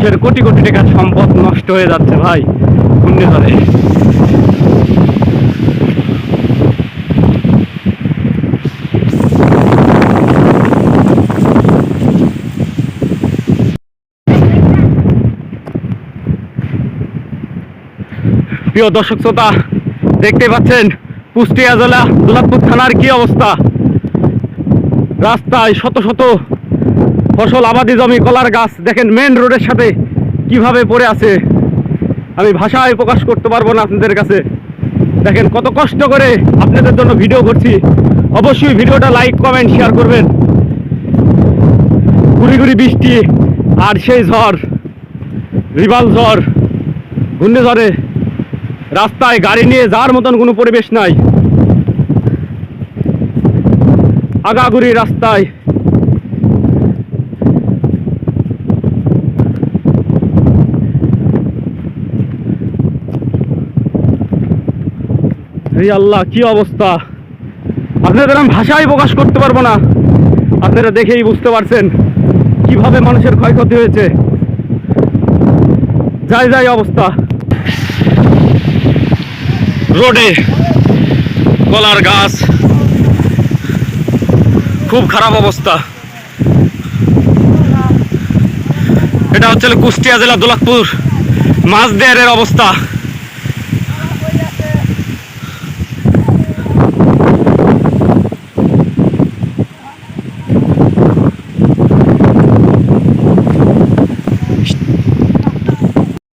মানুষের কোটি কোটি টাকার সম্পদ নষ্ট হয়ে যাচ্ছে ভাই ঘূর্ণিঝড়ে। প্রিয় দর্শক শ্রোতা, দেখতে পাচ্ছেন কুষ্টিয়া জেলা দুর্গাপুর থানার কি অবস্থা। রাস্তায় শত শত ফসল আবাদি জমি, কলার গাছ দেখেন মেন রোডের সাথে কিভাবে পড়ে আছে। আমি ভাষায় প্রকাশ করতে পারবো না আপনাদের কাছে। দেখেন কত কষ্ট করে আপনাদের জন্য ভিডিও করছি। অবশ্যই ভিডিওটা লাইক কমেন্ট শেয়ার করবেন। গুড়ি গুড়ি বৃষ্টি আর সেই ঝড়, রিভাল ঝড়, ঘূর্ণিঝড়ে রাস্তায় গাড়ি নিয়ে যাওয়ার মতন কোনো পরিবেশ নাই। আগাগুড়ি রাস্তায় এই আল্লাহ কি অবস্থা, আপনাদের আমি ভাষায় প্রকাশ করতে পারবো না। আপনারা দেখেই বুঝতে পারছেন কিভাবে মানুষের ক্ষয়ক্ষতি হয়েছে। যাই যাই অবস্থা, রোডে কলার গাছ, খুব খারাপ অবস্থা। এটা হচ্ছে কুষ্টিয়া জেলা দুর্গাপুর মাঝদেয়ারের অবস্থা।